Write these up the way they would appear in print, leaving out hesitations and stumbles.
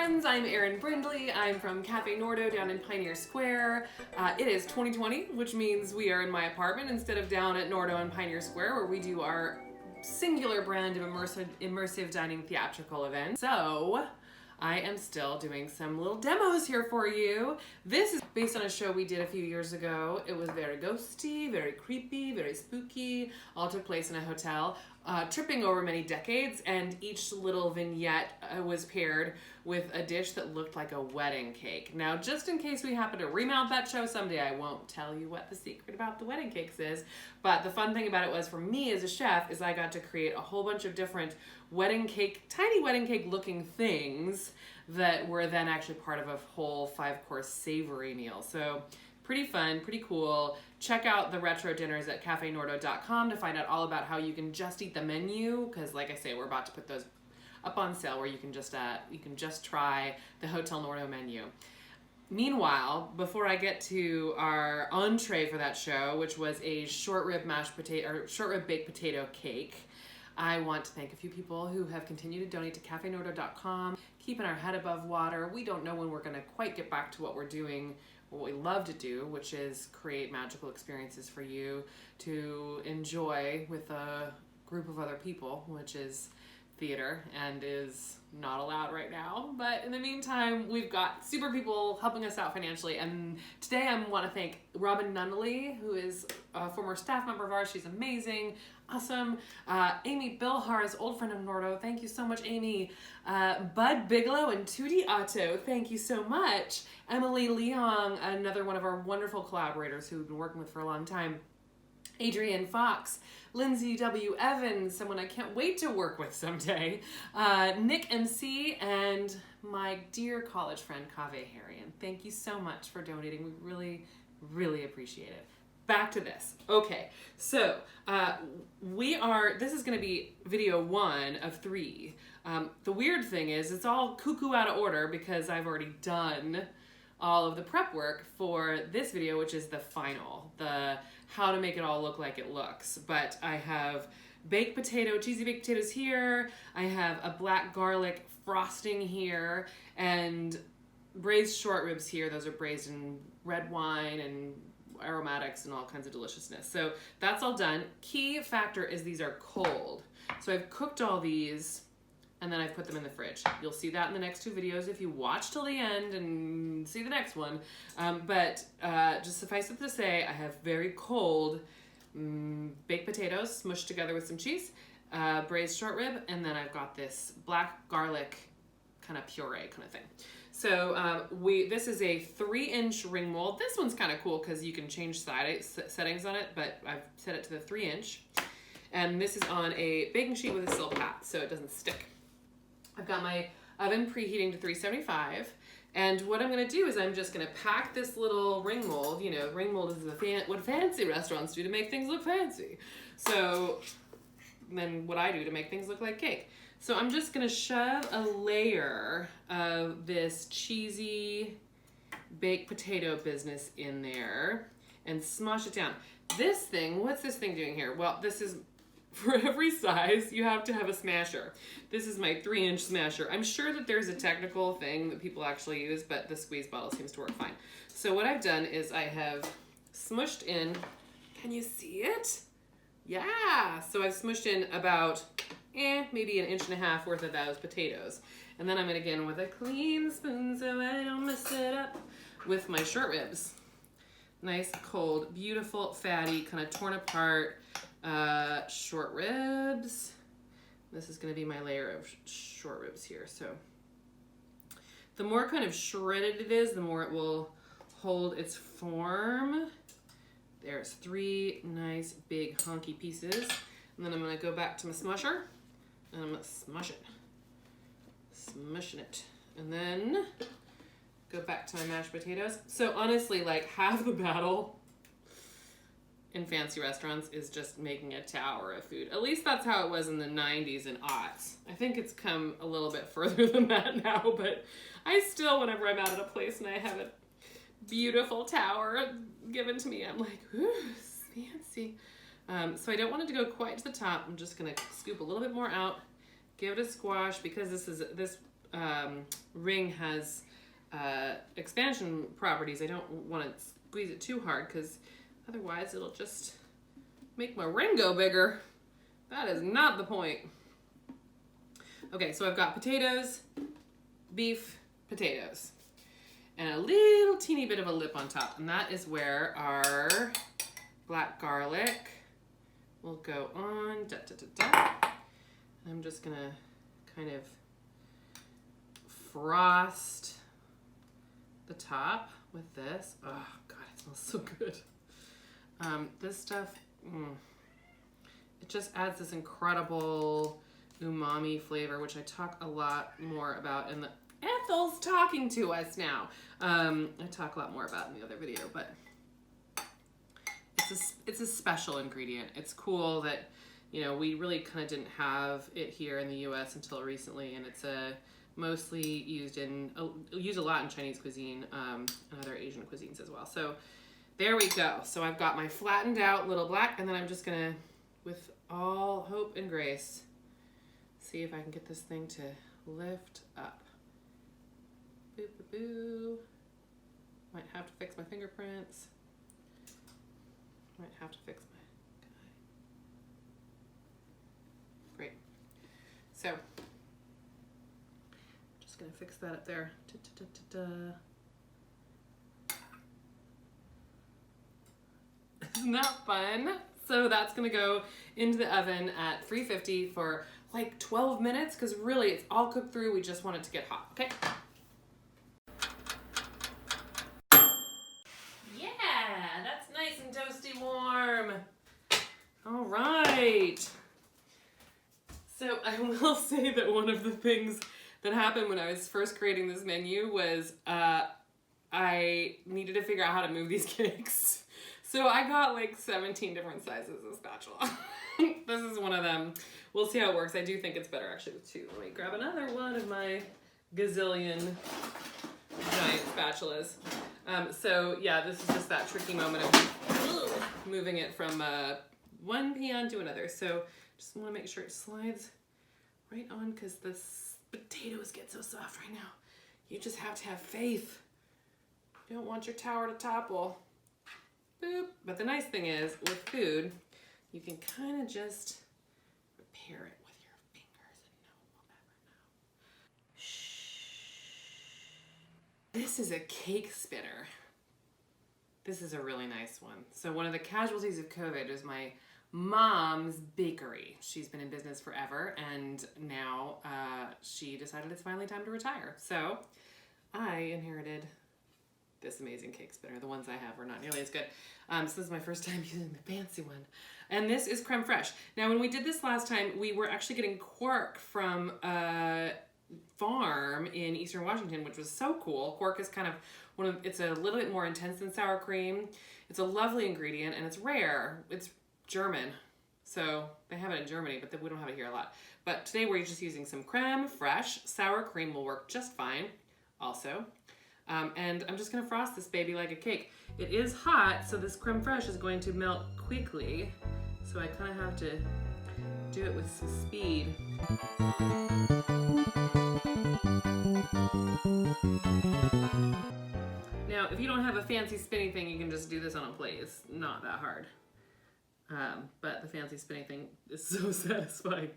friends, I'm Erin Brindley. I'm from Café Nordo down in Pioneer Square. It is 2020, which means we are in my apartment instead of down at Nordo in Pioneer Square, where we do our singular brand of immersive dining theatrical events. So I am still doing some little demos here for you. This is based on a show we did a few years ago. It was very ghosty, very creepy, very spooky. All took place in a hotel, tripping over many decades, and each little vignette was paired with a dish that looked like a wedding cake. Now, just in case we happen to remount that show someday, I won't tell you what the secret about the wedding cakes is, but the fun thing about it was, for me as a chef, is I got to create a whole bunch of different wedding cake, tiny wedding cake looking things that were then actually part of a whole 5-course savory meal. So pretty fun, pretty cool. Check out the retro dinners at cafenordo.com to find out all about how you can just eat the menu, because like I say, we're about to put those up on sale where you can just try the Hotel Nordo menu. Meanwhile, before I get to our entree for that show, which was a short rib baked potato cake, I want to thank a few people who have continued to donate to cafenordo.com, keeping our head above water. We don't know when we're going to quite get back to what we're doing, what we love to do, which is create magical experiences for you to enjoy with a group of other people, which is theater and is not allowed right now. But in the meantime, we've got super people helping us out financially. And today I want to thank Robin Nunnally, who is a former staff member of ours. She's amazing, awesome. Amy Bilhar's old friend of Nordo. Thank you so much, Amy. Bud Bigelow and Tootie Otto. Thank you so much. Emily Leong, another one of our wonderful collaborators who we've been working with for a long time. Adrienne Fox, Lindsay W. Evans, someone I can't wait to work with someday, Nick MC, and my dear college friend, Kaveh Harrian. Thank you so much for donating. We really, really appreciate it. Back to this. Okay, so this is going to be video 1 of 3. The weird thing is it's all cuckoo out of order because I've already done all of the prep work for this video, which is the final, the how to make it all look like it looks. But I have cheesy baked potatoes here. I have a black garlic frosting here and braised short ribs here. Those are braised in red wine and aromatics and all kinds of deliciousness. So that's all done. Key factor is these are cold. So I've cooked all these and then I've put them in the fridge. You'll see that in the next 2 videos if you watch till the end and see the next one. But just suffice it to say, I have very cold baked potatoes smushed together with some cheese, braised short rib, and then I've got this black garlic kind of puree kind of thing. So this is a 3-inch ring mold. This one's kind of cool because you can change settings on it, but I've set it to the 3-inch. And this is on a baking sheet with a silk hat, so it doesn't stick. I've got my oven preheating to 375, and what I'm going to do is I'm just going to pack this little ring mold. You know, ring mold is what fancy restaurants do to make things look fancy. So then what I do to make things look like cake. So I'm just going to shove a layer of this cheesy baked potato business in there and smush it down. This thing, what's this thing doing here? Well, this is, for every size, you have to have a smasher. This is my 3-inch smasher. I'm sure that there's a technical thing that people actually use, but the squeeze bottle seems to work fine. So what I've done is I have smushed in, can you see it? Yeah, so I've smushed in about, maybe 1.5 inches worth of those potatoes. And then I'm gonna get in with a clean spoon so I don't mess it up with my short ribs. Nice, cold, beautiful, fatty, kind of torn apart, short ribs. This is going to be my layer of short ribs here. So the more kind of shredded it is, the more it will hold its form. There's 3 nice big honky pieces. And then I'm going to go back to my smusher and I'm going to smush it. Smushing it. And then go back to my mashed potatoes. So honestly, like half the battle in fancy restaurants is just making a tower of food. At least that's how it was in the 90s and aughts. I think it's come a little bit further than that now, but I still, whenever I'm out at a place and I have a beautiful tower given to me, I'm like, ooh, fancy. So I don't want it to go quite to the top. I'm just gonna scoop a little bit more out, give it a squash, because this ring has expansion properties, I don't want to squeeze it too hard because otherwise it'll just make my ring go bigger. That is not the point. Okay, so I've got potatoes, beef, potatoes, and a little teeny bit of a lip on top. And that is where our black garlic will go on. Da, da, da, da. I'm just gonna kind of frost the top with this. Oh God, it smells so good. This stuff, it just adds this incredible umami flavor, which I talk a lot more about in the Ethel's talking to us now. I talk a lot more about in the other video, but it's a special ingredient. It's cool that, you know, we really kind of didn't have it here in the U.S. until recently, and it's mostly used a lot in Chinese cuisine and other Asian cuisines as well. So there we go. So I've got my flattened out little black, and then I'm just gonna, with all hope and grace, see if I can get this thing to lift up. Boo, boo, boo. Might have to fix my fingerprints. Might have to fix my guy. Great. So, just gonna fix that up there. Da, da, da, da, da. Isn't that fun? So that's gonna go into the oven at 350 for like 12 minutes, because really it's all cooked through. We just want it to get hot, okay? Yeah, that's nice and toasty warm. All right. So I will say that one of the things that happened when I was first creating this menu was I needed to figure out how to move these cakes. So I got like 17 different sizes of spatula. This is one of them. We'll see how it works. I do think it's better actually with two. Let me grab another one of my gazillion giant spatulas. So yeah, this is just that tricky moment of moving it from one pan to another. So just want to make sure it slides right on, because the potatoes get so soft right now. You just have to have faith. You don't want your tower to topple. Boop. But the nice thing is, with food, you can kind of just repair it with your fingers and no one will ever know. Shh. This is a cake spinner. This is a really nice one. So one of the casualties of COVID is my mom's bakery. She's been in business forever, and now she decided it's finally time to retire. So I inherited this amazing cake spinner. The ones I have are not nearly as good. So this is my first time using the fancy one. And this is crème fraiche. Now when we did this last time, we were actually getting quark from a farm in Eastern Washington, which was so cool. Quark is kind of it's a little bit more intense than sour cream. It's a lovely ingredient and it's rare. It's German. So they have it in Germany, but we don't have it here a lot. But today we're just using some crème fraiche. Sour cream will work just fine also. And I'm just gonna frost this baby like a cake. It is hot, so this crème fraiche is going to melt quickly. So I kind of have to do it with some speed. Now, if you don't have a fancy spinning thing, you can just do this on a plate. It's not that hard. But the fancy spinning thing is so satisfying.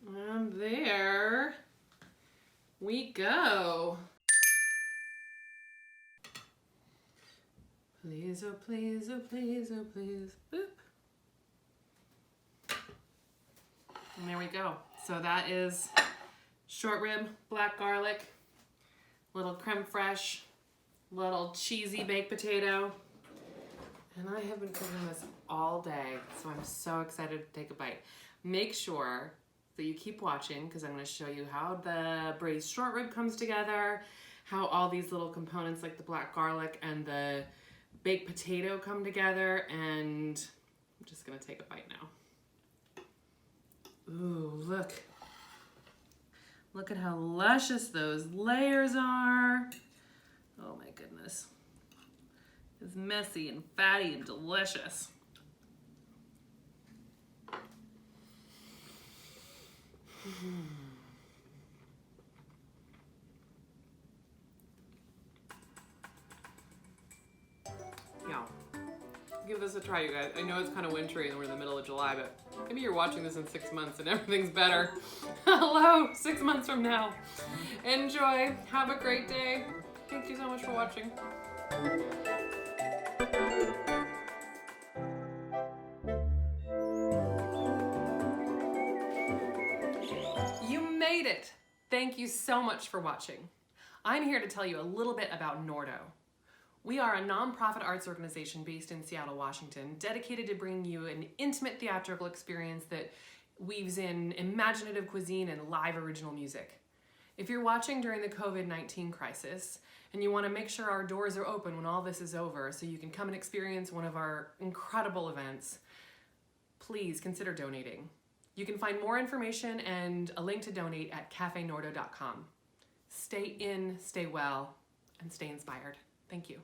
And there we go. Please, oh please, oh please, oh please. Boop. And there we go. So that is short rib, black garlic, little crème fraiche, little cheesy baked potato. And I have been cooking this all day, so I'm so excited to take a bite. Make sure that you keep watching, because I'm going to show you how the braised short rib comes together, how all these little components like the black garlic and the baked potato come together, and I'm just going to take a bite now. Ooh, look. Look at how luscious those layers are. Oh my goodness. It's messy and fatty and delicious. Yeah. Give this a try, you guys. I know it's kind of wintry and we're in the middle of July, but maybe you're watching this in 6 months and everything's better. Hello, 6 months from now. Enjoy. Have a great day. Thank you so much for watching. You made it. Thank you so much for watching. I'm here to tell you a little bit about Nordo. We are a nonprofit arts organization based in Seattle, Washington, dedicated to bringing you an intimate theatrical experience that weaves in imaginative cuisine and live original music. If you're watching during the COVID-19 crisis and you want to make sure our doors are open when all this is over so you can come and experience one of our incredible events, please consider donating. You can find more information and a link to donate at cafenordo.com. Stay in, stay well, and stay inspired. Thank you.